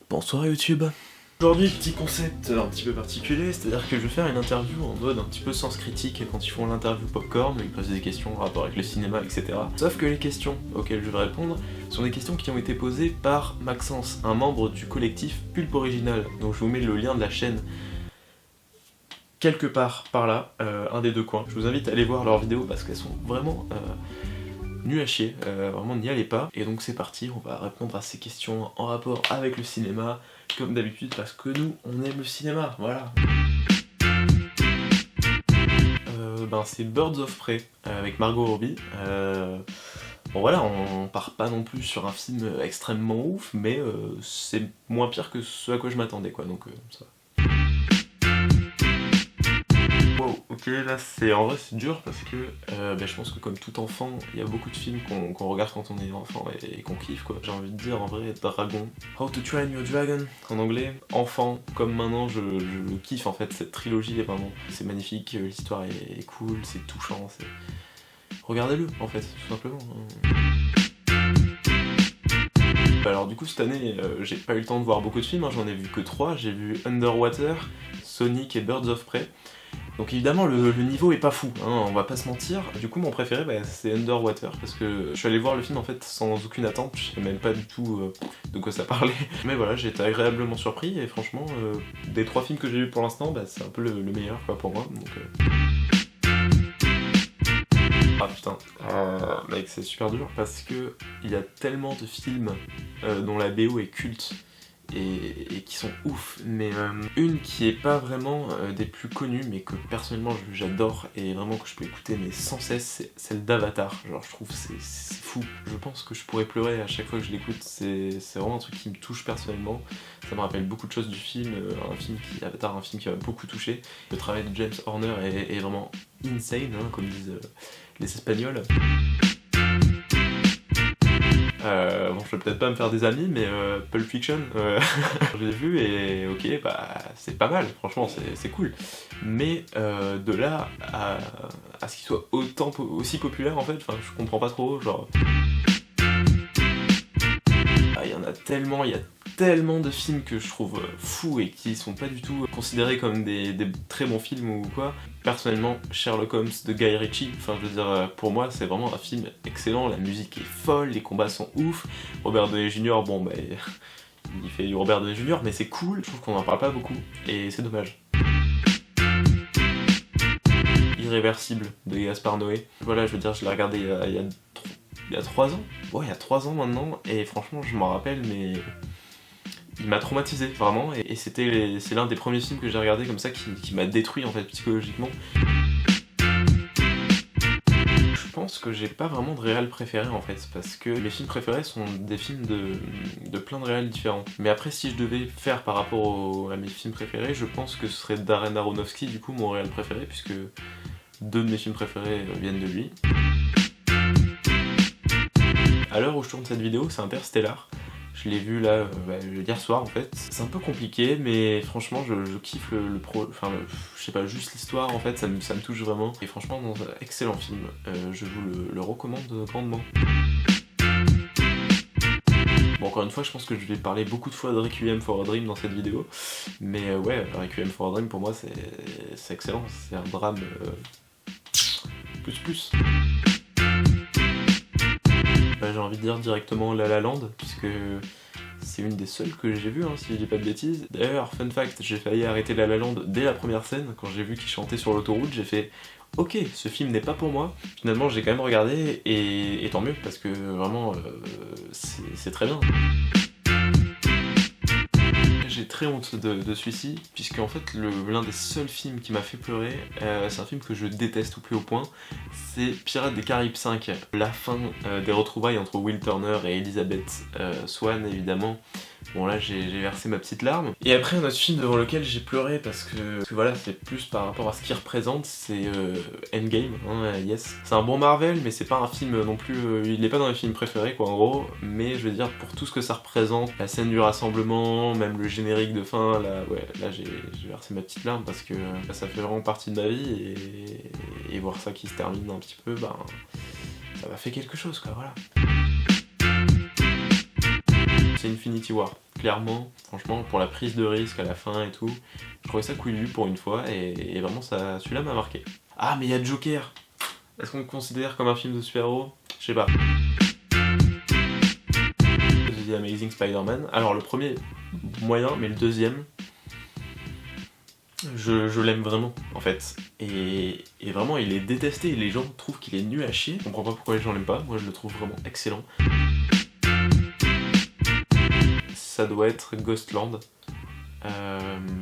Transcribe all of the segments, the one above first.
Bonsoir YouTube. Aujourd'hui, petit concept un petit peu particulier, c'est-à-dire que je vais faire une interview en mode un petit peu sens critique quand ils font l'interview popcorn, où ils posent des questions en rapport avec le cinéma, etc. Sauf que les questions auxquelles je vais répondre sont des questions qui ont été posées par Maxence, un membre du collectif Pulp Original. Donc je vous mets le lien de la chaîne quelque part par là, un des deux coins. Je vous invite à aller voir leurs vidéos parce qu'elles sont vraiment nul à chier, vraiment n'y allez pas. Et donc c'est parti, on va répondre à ces questions en rapport avec le cinéma, comme d'habitude, parce que nous, on aime le cinéma, voilà. C'est Birds of Prey, avec Margot Robbie. Bon voilà, on part pas non plus sur un film extrêmement ouf, mais c'est moins pire que ce à quoi je m'attendais, quoi, donc ça va. Wow, ok, là en vrai c'est dur parce que je pense que comme tout enfant, il y a beaucoup de films qu'on regarde quand on est enfant et qu'on kiffe, quoi. J'ai envie de dire en vrai Dragon, How to Train Your Dragon en anglais. Enfant comme maintenant, je kiffe en fait cette trilogie, vraiment. C'est magnifique, l'histoire est cool, c'est touchant, regardez-le en fait, tout simplement. Alors du coup cette année, j'ai pas eu le temps de voir beaucoup de films, hein, j'en ai vu que 3, j'ai vu Underwater, Sonic et Birds of Prey. Donc évidemment le niveau est pas fou, hein, on va pas se mentir. Du coup mon préféré c'est Underwater parce que je suis allé voir le film en fait sans aucune attente, je sais même pas du tout de quoi ça parlait. Mais voilà, j'ai été agréablement surpris et franchement des 3 films que j'ai vus pour l'instant, c'est un peu le meilleur quoi pour moi. Donc, Ah putain, mec c'est super dur parce que il y a tellement de films dont la BO est culte et qui sont ouf, mais une qui est pas vraiment des plus connues mais que personnellement j'adore et vraiment que je peux écouter mais sans cesse, c'est celle d'Avatar. Genre je trouve c'est fou, je pense que je pourrais pleurer à chaque fois que je l'écoute, c'est vraiment un truc qui me touche personnellement, ça me rappelle beaucoup de choses du film, Avatar, un film qui m'a beaucoup touché. Le travail de James Horner est vraiment insane, hein, comme disent les Espagnols. Bon, je vais peut-être pas me faire des amis, mais Pulp Fiction, je l'ai vu et ok, c'est pas mal, franchement, c'est cool. Mais de là à ce qu'il soit aussi populaire, en fait, je comprends pas trop, genre... Il y en a tellement, il y a tellement de films que je trouve fous et qui sont pas du tout considérés comme des très bons films ou quoi. Personnellement, Sherlock Holmes de Guy Ritchie, je veux dire, pour moi c'est vraiment un film excellent, la musique est folle, les combats sont ouf. Robert Downey Jr, il fait du Robert Downey Jr, mais c'est cool, je trouve qu'on en parle pas beaucoup, et c'est dommage. Irréversible de Gaspard Noé, voilà, je veux dire, je l'ai regardé il y a 3 ans. Ouais, il y a 3 ans maintenant, et franchement, je m'en rappelle, mais il m'a traumatisé, vraiment, et c'est l'un des premiers films que j'ai regardé comme ça qui m'a détruit, en fait, psychologiquement. Je pense que j'ai pas vraiment de réal préféré, en fait, parce que mes films préférés sont des films de plein de réals différents. Mais après, si je devais faire par rapport à mes films préférés, je pense que ce serait Darren Aronofsky, du coup, mon réal préféré, puisque 2 de mes films préférés viennent de lui. À l'heure où je tourne cette vidéo, c'est Interstellar. Je l'ai vu là hier soir en fait. C'est un peu compliqué, mais franchement je kiffe je sais pas, juste l'histoire en fait, ça me touche vraiment. Et franchement, excellent film. Je vous le recommande grandement. Bon, encore une fois, je pense que je vais parler beaucoup de fois de Requiem for a Dream dans cette vidéo. Mais ouais, Requiem for a Dream pour moi c'est excellent. C'est un drame plus. J'ai envie de dire directement La La Land, puisque c'est une des seules que j'ai vues, si je dis pas de bêtises. D'ailleurs, fun fact, j'ai failli arrêter La La Land dès la première scène, quand j'ai vu qu'il chantait sur l'autoroute, j'ai fait « Ok, ce film n'est pas pour moi ». Finalement, j'ai quand même regardé, et tant mieux, parce que vraiment, c'est très bien. J'ai très honte de celui-ci, puisque en fait l'un des seuls films qui m'a fait pleurer, c'est un film que je déteste au plus haut point, c'est Pirates des Caraïbes 5, la fin des retrouvailles entre Will Turner et Elizabeth Swann évidemment. Bon là j'ai versé ma petite larme. Et après un autre film devant lequel j'ai pleuré parce que voilà, c'est plus par rapport à ce qu'il représente, c'est Endgame, yes. C'est un bon Marvel, mais c'est pas un film non plus, il est pas dans mes films préférés quoi en gros, mais je veux dire pour tout ce que ça représente, la scène du rassemblement, même le générique de fin, là j'ai versé ma petite larme parce que ça fait vraiment partie de ma vie et voir ça qui se termine un petit peu, ça m'a fait quelque chose quoi, voilà. c'est Infinity War. Clairement, franchement, pour la prise de risque à la fin et tout, je trouvais ça couillu pour une fois et vraiment ça, celui-là m'a marqué. Ah mais il y a Joker. Est-ce qu'on le considère comme un film de super-héros? Je sais pas. The Amazing Spider-Man. Alors le premier, moyen, mais le deuxième, je l'aime vraiment en fait. Et vraiment il est détesté, les gens trouvent qu'il est nul à chier. Je comprends pas pourquoi les gens l'aiment pas, moi je le trouve vraiment excellent. Ça doit être Ghostland.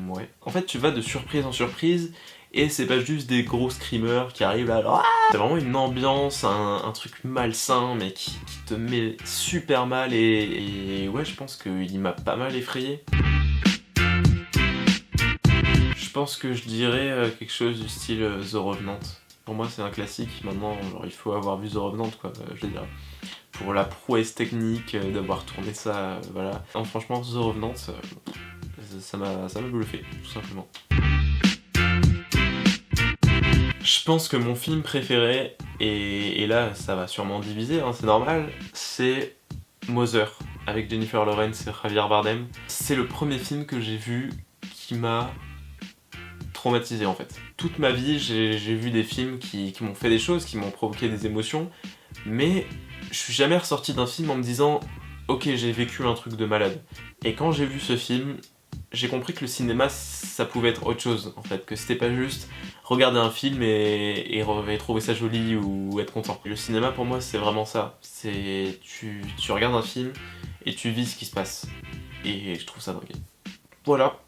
Ouais. En fait tu vas de surprise en surprise et c'est pas juste des gros screamers qui arrivent là. Alors, c'est vraiment une ambiance, un truc malsain mais qui te met super mal et ouais je pense qu'il m'a pas mal effrayé. Je pense que je dirais quelque chose du style The Revenant. Pour moi c'est un classique, maintenant genre, il faut avoir vu The Revenant quoi, je dirais. Pour la prouesse technique d'avoir tourné ça, voilà. Non, franchement The Revenant, ça m'a bluffé, tout simplement. Je pense que mon film préféré, et là ça va sûrement diviser, hein, c'est normal, c'est Mother, avec Jennifer Lawrence et Javier Bardem. C'est le premier film que j'ai vu qui m'a traumatisé en fait. Toute ma vie, j'ai vu des films qui m'ont fait des choses, qui m'ont provoqué des émotions, mais je suis jamais ressorti d'un film en me disant « Ok, j'ai vécu un truc de malade ». Et quand j'ai vu ce film, j'ai compris que le cinéma, ça pouvait être autre chose en fait, que c'était pas juste regarder un film et trouver ça joli ou être content. Le cinéma pour moi c'est vraiment ça, c'est tu regardes un film et tu vis ce qui se passe. Et je trouve ça dingue. Voilà.